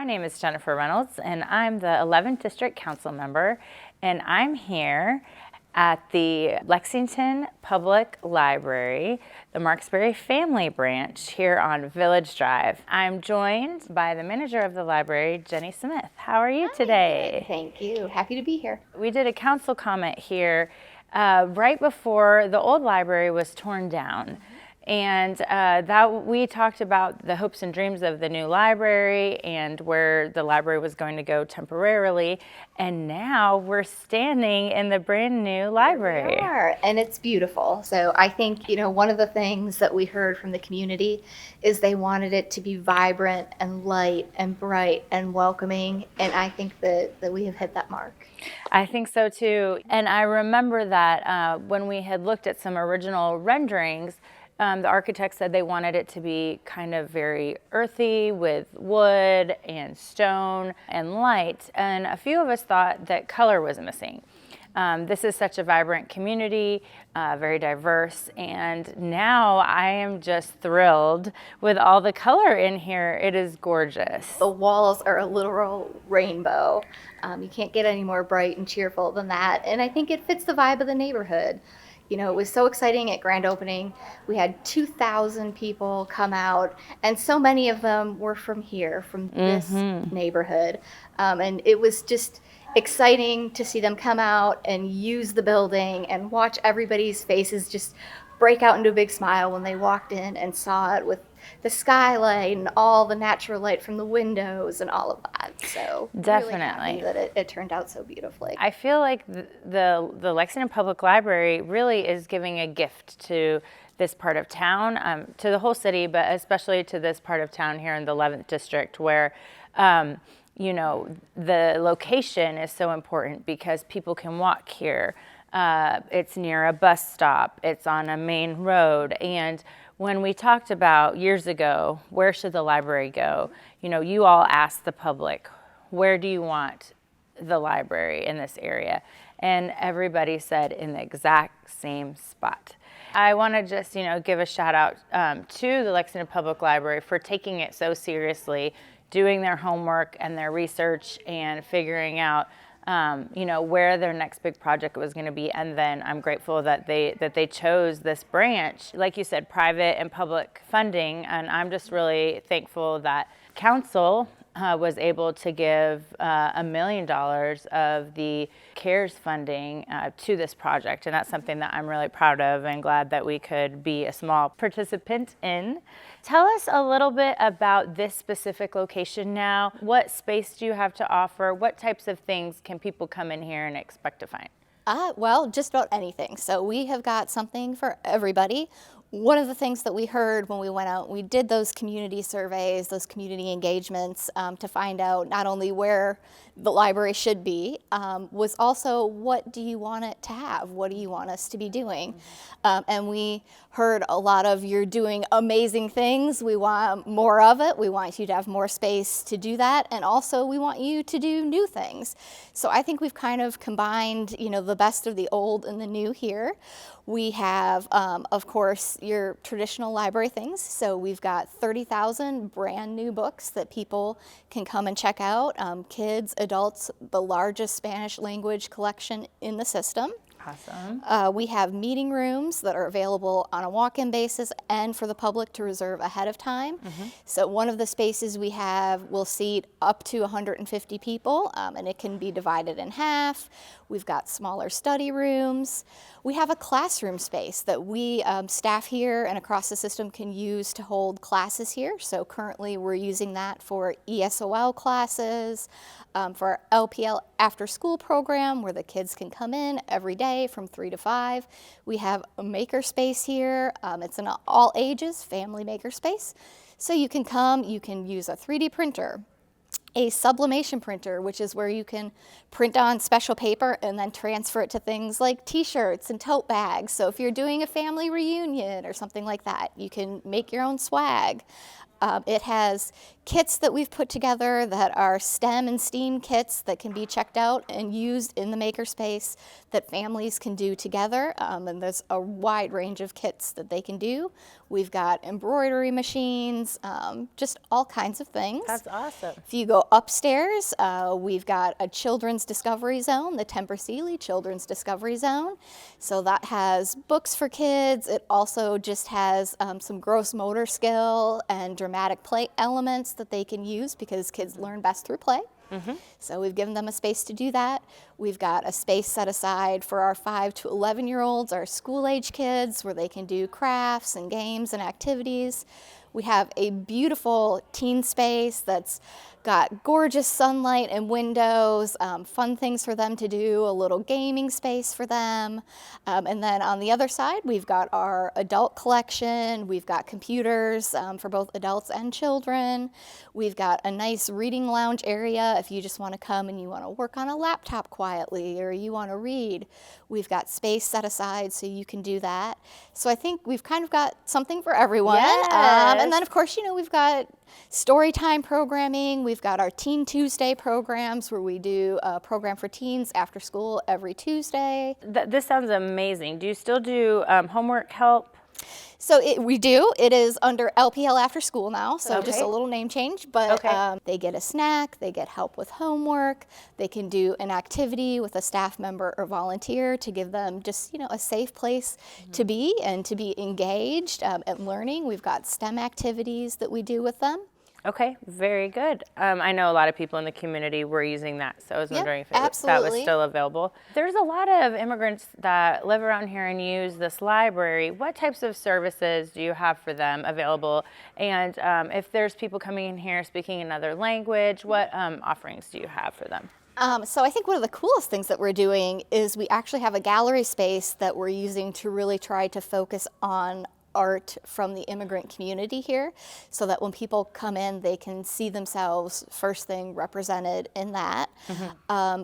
My name is Jennifer Reynolds, and I'm the 11th District Council member, and I'm here at the Lexington Public Library, the Marksbury Family Branch here on Village Drive. I'm joined by the manager of the library, Jenny Smith. How are you today? Good, thank you. Happy to be here. We did a council comment here right before the old library was torn down. And that we talked about the hopes and dreams of the new library and where the library was going to go temporarily. And now we're standing in the brand new library. We are, and it's beautiful. So I think, one of the things that we heard from the community is they wanted it to be vibrant and light and bright and welcoming. And I think that we have hit that mark. I think so too. And I remember that when we had looked at some original renderings, the architect said they wanted it to be kind of very earthy with wood and stone and light. And a few of us thought that color was missing. This is such a vibrant community, very diverse, and now I am just thrilled with all the color in here. It is gorgeous. The walls are a literal rainbow. You can't get any more bright and cheerful than that, and I think it fits the vibe of the neighborhood. It was so exciting at grand opening. We had 2,000 people come out, and so many of them were from here, from this neighborhood. And it was just exciting to see them come out and use the building and watch everybody's faces just break out into a big smile when they walked in and saw it with the skylight and all the natural light from the windows and all of that. So definitely really happy that it turned out so beautifully. I feel like the Lexington Public Library really is giving a gift to this part of town, to the whole city, but especially to this part of town here in the 11th District, where the location is so important because people can walk here. It's near a bus stop, it's on a main road, and when we talked about years ago, where should the library go, you all asked the public, where do you want the library in this area? And everybody said in the exact same spot. I want to just, give a shout out to the Lexington Public Library for taking it so seriously, doing their homework and their research and figuring out where their next big project was going to be. And then I'm grateful that they chose this branch, like you said, private and public funding. And I'm just really thankful that council was able to give $1 million of the CARES funding to this project. And that's something that I'm really proud of and glad that we could be a small participant in. Tell us a little bit about this specific location now. What space do you have to offer? What types of things can people come in here and expect to find? Well, just about anything. So we have got something for everybody. One of the things that we heard when we went out, we did those community surveys, those community engagements to find out not only where the library should be, was also what do you want it to have? What do you want us to be doing? And we heard a lot of you're doing amazing things. We want more of it. We want you to have more space to do that. And also we want you to do new things. So I think we've kind of combined, the best of the old and the new here. We have, of course, your traditional library things. So we've got 30,000 brand new books that people can come and check out. Kids, adults, the largest Spanish language collection in the system. Awesome. We have meeting rooms that are available on a walk-in basis and for the public to reserve ahead of time. So one of the spaces we have will seat up to 150 people, and it can be divided in half. We've got smaller study rooms. We have a classroom space that we staff here and across the system can use to hold classes here. So currently we're using that for ESOL classes, for our LPL after school program where the kids can come in every day from 3 to 5. We have a maker space here. It's an all ages family maker space. So you can come, you can use a 3D printer, a sublimation printer, which is where you can print on special paper and then transfer it to things like t-shirts and tote bags. So if you're doing a family reunion or something like that, you can make your own swag. It has kits that we've put together that are STEM and STEAM kits that can be checked out and used in the makerspace that families can do together. And there's a wide range of kits that they can do. We've got embroidery machines, just all kinds of things. That's awesome. If you go upstairs, we've got a children's discovery zone, the Temper Seeley Children's Discovery Zone. So that has books for kids. It also just has some gross motor skill and dramatic play elements that they can use because kids learn best through play. So we've given them a space to do that. We've got a space set aside for our 5 to 11-year-olds, our school-age kids, where they can do crafts and games and activities. We have a beautiful teen space that's got gorgeous sunlight and windows, fun things for them to do, a little gaming space for them. And then on the other side, we've got our adult collection. We've got computers for both adults and children. We've got a nice reading lounge area if you just want to come and you want to work on a laptop quietly or you want to read. We've got space set aside so you can do that. So I think we've kind of got something for everyone. Yes. And then, of course, we've got story time programming. We've got our Teen Tuesday programs where we do a program for teens after school every Tuesday. This sounds amazing. Do you still do homework help? So we do. It is under LPL After School now, so just Okay. a little name change. But Okay. they get a snack, they get help with homework, they can do an activity with a staff member or volunteer to give them just a safe place to be and to be engaged at learning. We've got STEM activities that we do with them. Okay, very good. I know a lot of people in the community were using that, so I was wondering if that was absolutely. still available. There's a lot of immigrants that live around here and use this library. What types of services do you have for them available? And if there's people coming in here speaking another language, what offerings do you have for them? So I think one of the coolest things that we're doing is we actually have a gallery space that we're using to really try to focus on art from the immigrant community here so that when people come in, they can see themselves first thing represented in that.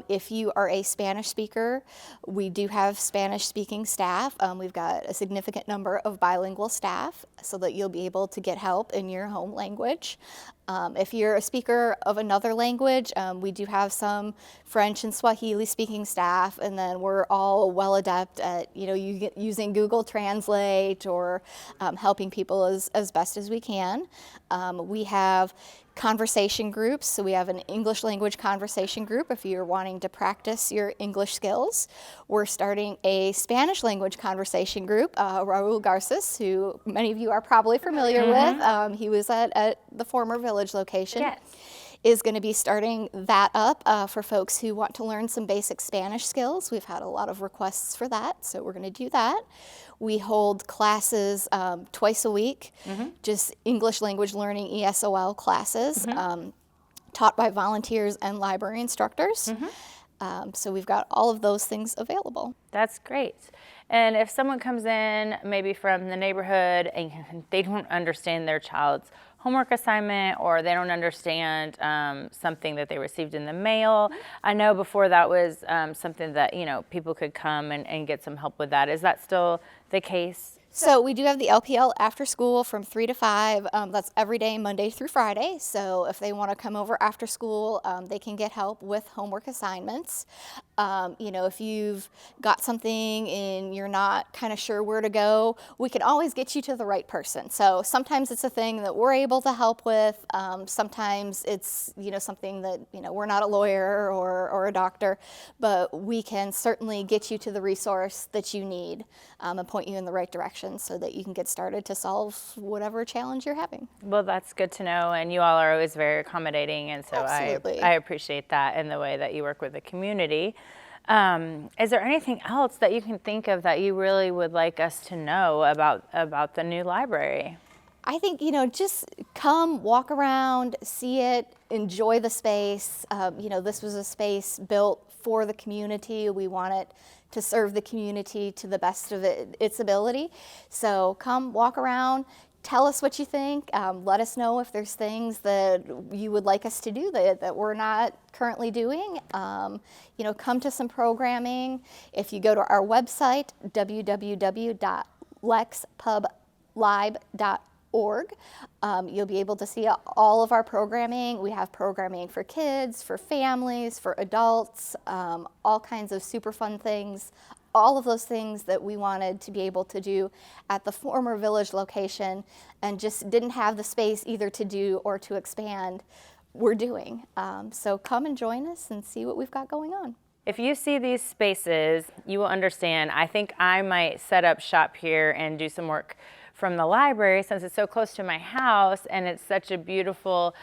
If you are a Spanish speaker, we do have Spanish speaking staff. We've got a significant number of bilingual staff so that you'll be able to get help in your home language. If you're a speaker of another language, we do have some French and Swahili speaking staff, and then we're all well adept at using Google Translate or helping people as best as we can. We have conversation groups, so we have an English language conversation group if you're wanting to practice your English skills. We're starting a Spanish language conversation group. Raul Garces, who many of you are probably familiar with, he was at the former Village location. Yes. Is going to be starting that up for folks who want to learn some basic Spanish skills. We've had a lot of requests for that, so we're going to do that. We hold classes twice a week, just English language learning ESOL classes taught by volunteers and library instructors. So we've got all of those things available. That's great. And if someone comes in maybe from the neighborhood and they don't understand their child's homework assignment or they don't understand something that they received in the mail, I know before that was something that people could come and get some help with that. Is that still the case? So we do have the LPL after school from 3 to 5. That's every day, Monday through Friday. So if they want to come over after school, they can get help with homework assignments. If you've got something and you're not kind of sure where to go, we can always get you to the right person. So sometimes it's a thing that we're able to help with. Sometimes it's something that we're not a lawyer or a doctor, but we can certainly get you to the resource that you need and point you in the right direction so that you can get started to solve whatever challenge you're having. Well, that's good to know, and you all are always very accommodating, and so I appreciate that in the way that you work with the community. Is there anything else that you can think of that you really would like us to know about the new library? I think, just come, walk around, see it, enjoy the space. This was a space built for the community. We want it to serve the community to the best of its ability. So come, walk around, tell us what you think. Let us know if there's things that you would like us to do that we're not currently doing. Come to some programming. If you go to our website, www.lexpublib.org, You'll be able to see all of our programming. We have programming for kids, for families, for adults, all kinds of super fun things. All of those things that we wanted to be able to do at the former Village location and just didn't have the space either to do or to expand, we're doing. So come and join us and see what we've got going on. If you see these spaces, you will understand. I think I might set up shop here and do some work from the library since it's so close to my house and it's such a beautiful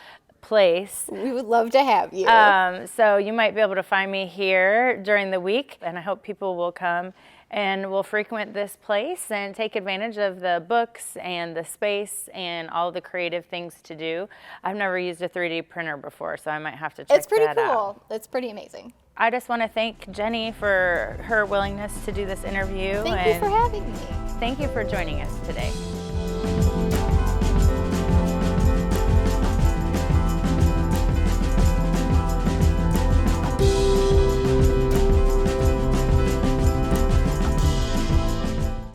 place. We would love to have you. So you might be able to find me here during the week, and I hope people will come and will frequent this place and take advantage of the books and the space and all the creative things to do. I've never used a 3D printer before, so I might have to check that out. It's pretty cool. It's pretty amazing. I just want to thank Jenny for her willingness to do this interview. Thank you for having me. Thank you for joining us today.